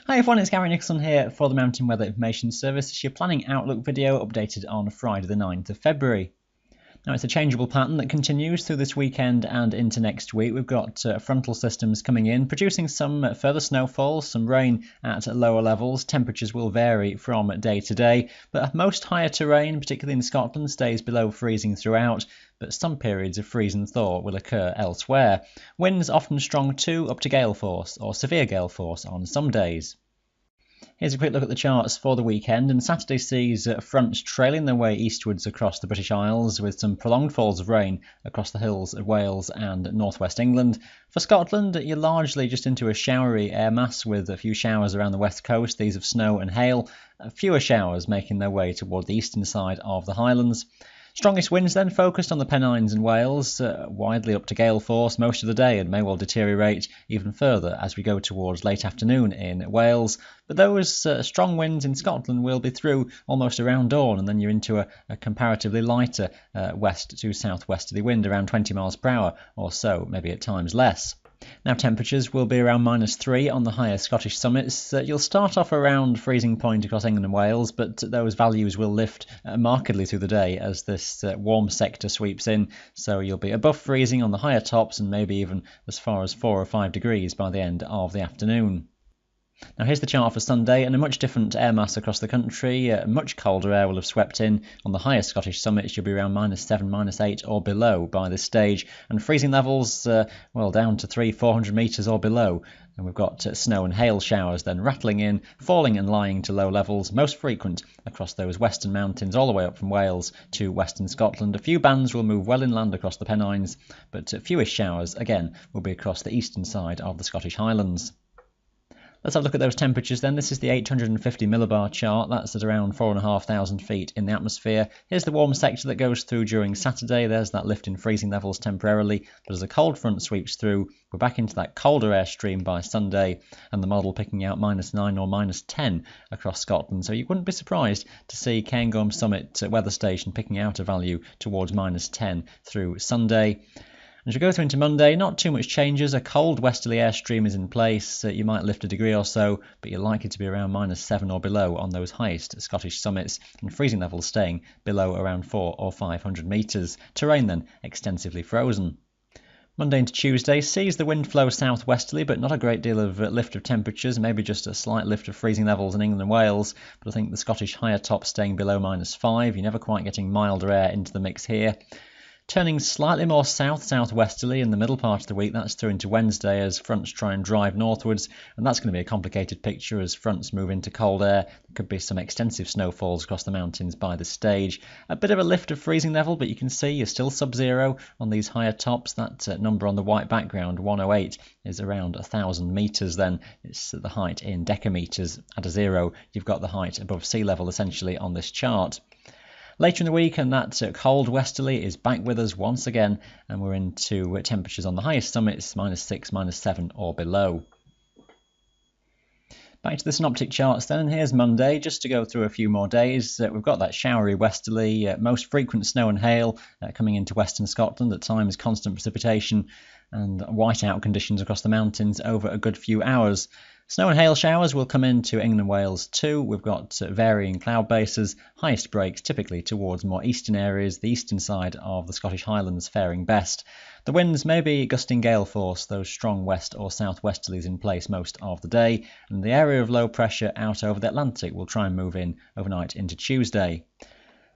Hi everyone, it's Gary Nicholson here for the Mountain Weather Information Service. It's your planning outlook video updated on Friday the 9th of February. Now it's a changeable pattern that continues through this weekend and into next week. We've got frontal systems coming in, producing some further snowfall, some rain at lower levels. Temperatures will vary from day to day, but most higher terrain, particularly in Scotland, stays below freezing throughout, but some periods of freeze and thaw will occur elsewhere. Winds often strong too, up to gale force or severe gale force on some days. Here's a quick look at the charts for the weekend, and Saturday sees fronts trailing their way eastwards across the British Isles with some prolonged falls of rain across the hills of Wales and northwest England. For Scotland, you're largely just into a showery air mass with a few showers around the west coast, these of snow and hail, fewer showers making their way toward the eastern side of the Highlands. Strongest winds then focused on the Pennines and Wales, widely up to gale force most of the day, and may well deteriorate even further as we go towards late afternoon in Wales. But those strong winds in Scotland will be through almost around dawn, and then you're into a comparatively lighter west to southwesterly wind, around 20 miles per hour or so, maybe at times less. Now temperatures will be around -3 on the higher Scottish summits. You'll start off around freezing point across England and Wales, but those values will lift markedly through the day as this warm sector sweeps in, so you'll be above freezing on the higher tops and maybe even as far as 4 or 5 degrees by the end of the afternoon. Now here's the chart for Sunday, and a much different air mass across the country. Much colder air will have swept in. On the higher Scottish summits you'll be around -7, -8 or below by this stage, and freezing levels down to 300-400 metres or below. And we've got snow and hail showers then rattling in, falling and lying to low levels, most frequent across those western mountains all the way up from Wales to western Scotland. A few bands will move well inland across the Pennines, but fewest showers again will be across the eastern side of the Scottish Highlands. Let's have a look at those temperatures then. This is the 850 millibar chart. That's at around 4,500 feet in the atmosphere. Here's the warm sector that goes through during Saturday. There's that lift in freezing levels temporarily. But as the cold front sweeps through, we're back into that colder airstream by Sunday, and the model picking out -9 or -10 across Scotland. So you wouldn't be surprised to see Cairngorm Summit weather station picking out a value towards -10 through Sunday. As we go through into Monday, not too much changes. A cold westerly airstream is in place. You might lift a degree or so, but you're likely to be around -7 or below on those highest Scottish summits, and freezing levels staying below around 400 or 500 metres. Terrain then extensively frozen. Monday into Tuesday sees the wind flow southwesterly, but not a great deal of lift of temperatures, maybe just a slight lift of freezing levels in England and Wales, but I think the Scottish higher top staying below -5. You're never quite getting milder air into the mix here. Turning slightly more southwesterly in the middle part of the week, that's through into Wednesday as fronts try and drive northwards, and that's going to be a complicated picture as fronts move into cold air. There could be some extensive snowfalls across the mountains by this stage. A bit of a lift of freezing level, but you can see you're still sub-zero on these higher tops. That number on the white background, 108, is around 1,000 metres then. It's the height in decametres. At a zero, you've got the height above sea level essentially on this chart. Later in the week, and that cold westerly is back with us once again, and we're into temperatures on the highest summits -6, -7 or below. Back to the synoptic charts then, and here's Monday, just to go through a few more days. We've got that showery westerly, most frequent snow and hail coming into western Scotland, at times constant precipitation and whiteout conditions across the mountains over a good few hours. Snow and hail showers will come into England and Wales too. We've got varying cloud bases, highest breaks typically towards more eastern areas, the eastern side of the Scottish Highlands faring best. The winds may be gusting gale force, those strong west or southwesterlies in place most of the day, and the area of low pressure out over the Atlantic will try and move in overnight into Tuesday.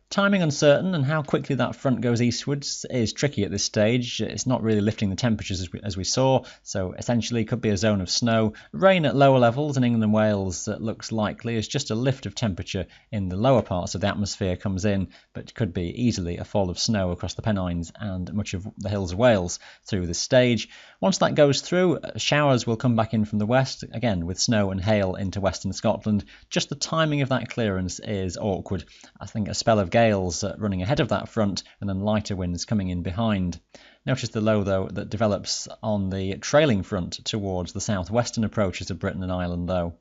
Timing uncertain, and how quickly that front goes eastwards is tricky at this stage. It's not really lifting the temperatures as we saw, so essentially could be a zone of snow. Rain at lower levels in England and Wales looks likely as just a lift of temperature in the lower parts of the atmosphere comes in, but could be easily a fall of snow across the Pennines and much of the hills of Wales through this stage. Once that goes through, showers will come back in from the west, again with snow and hail into western Scotland. Just the timing of that clearance is awkward. I think a spell of gales running ahead of that front, and then lighter winds coming in behind. Notice the low, though, that develops on the trailing front towards the southwestern approaches of Britain and Ireland, though.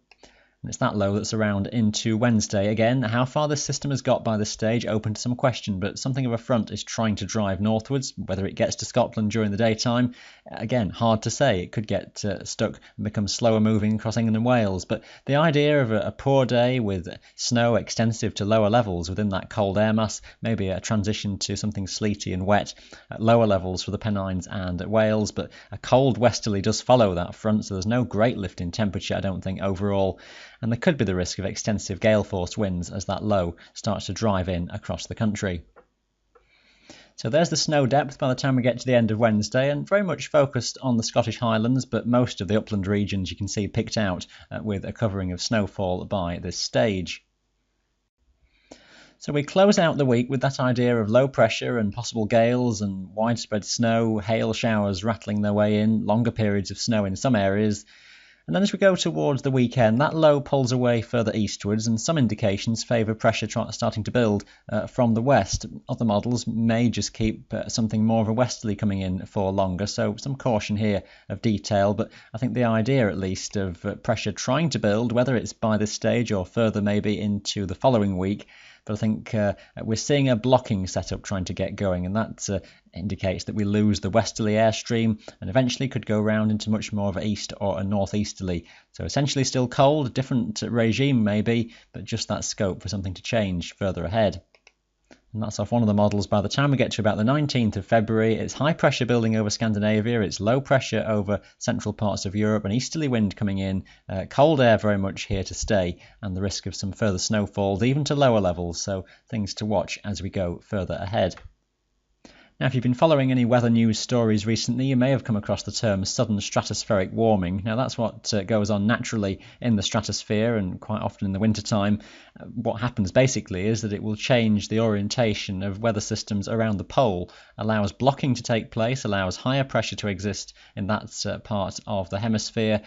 And it's that low that's around into Wednesday. Again, how far this system has got by this stage, open to some question, but something of a front is trying to drive northwards. Whether it gets to Scotland during the daytime, again, hard to say. It could get stuck and become slower moving across England and Wales. But the idea of a poor day with snow extensive to lower levels within that cold air mass, maybe a transition to something sleety and wet at lower levels for the Pennines and Wales, but a cold westerly does follow that front, so there's no great lift in temperature, I don't think, overall. And there could be the risk of extensive gale-force winds as that low starts to drive in across the country. So there's the snow depth by the time we get to the end of Wednesday, and very much focused on the Scottish Highlands, but most of the upland regions you can see picked out with a covering of snowfall by this stage. So we close out the week with that idea of low pressure and possible gales and widespread snow, hail showers rattling their way in, longer periods of snow in some areas. And then as we go towards the weekend, that low pulls away further eastwards, and some indications favour pressure starting to build from the west. Other models may just keep something more of a westerly coming in for longer, so some caution here of detail. But I think the idea, at least, of pressure trying to build, whether it's by this stage or further maybe into the following week, but I think we're seeing a blocking setup trying to get going, and that indicates that we lose the westerly airstream and eventually could go round into much more of an east or a northeasterly. So essentially still cold, different regime maybe, but just that scope for something to change further ahead. And that's off one of the models. By the time we get to about the 19th of February, it's high pressure building over Scandinavia, it's low pressure over central parts of Europe, an easterly wind coming in, cold air very much here to stay, and the risk of some further snowfalls, even to lower levels, so things to watch as we go further ahead. Now, if you've been following any weather news stories recently, you may have come across the term sudden stratospheric warming. Now, that's what goes on naturally in the stratosphere and quite often in the wintertime. What happens basically is that it will change the orientation of weather systems around the pole, allows blocking to take place, allows higher pressure to exist in that part of the hemisphere,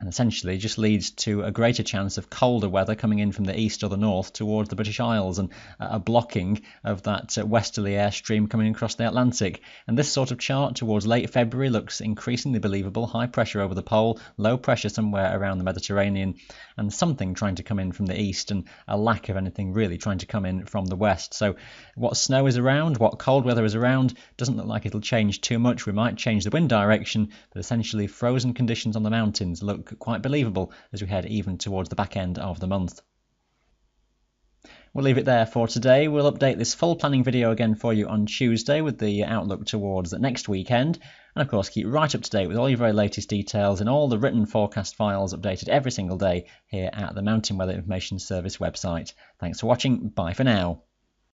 and essentially just leads to a greater chance of colder weather coming in from the east or the north towards the British Isles, and a blocking of that westerly airstream coming across the Atlantic. And this sort of chart towards late February looks increasingly believable. High pressure over the pole, low pressure somewhere around the Mediterranean, and something trying to come in from the east, and a lack of anything really trying to come in from the west. So what snow is around, what cold weather is around, doesn't look like it'll change too much. We might change the wind direction, but essentially frozen conditions on the mountains look quite believable as we head even towards the back end of the month. We'll leave it there for today. We'll update this full planning video again for you on Tuesday with the outlook towards the next weekend. And of course, keep right up to date with all your very latest details and all the written forecast files updated every single day here at the Mountain Weather Information Service website. Thanks for watching. Bye for now.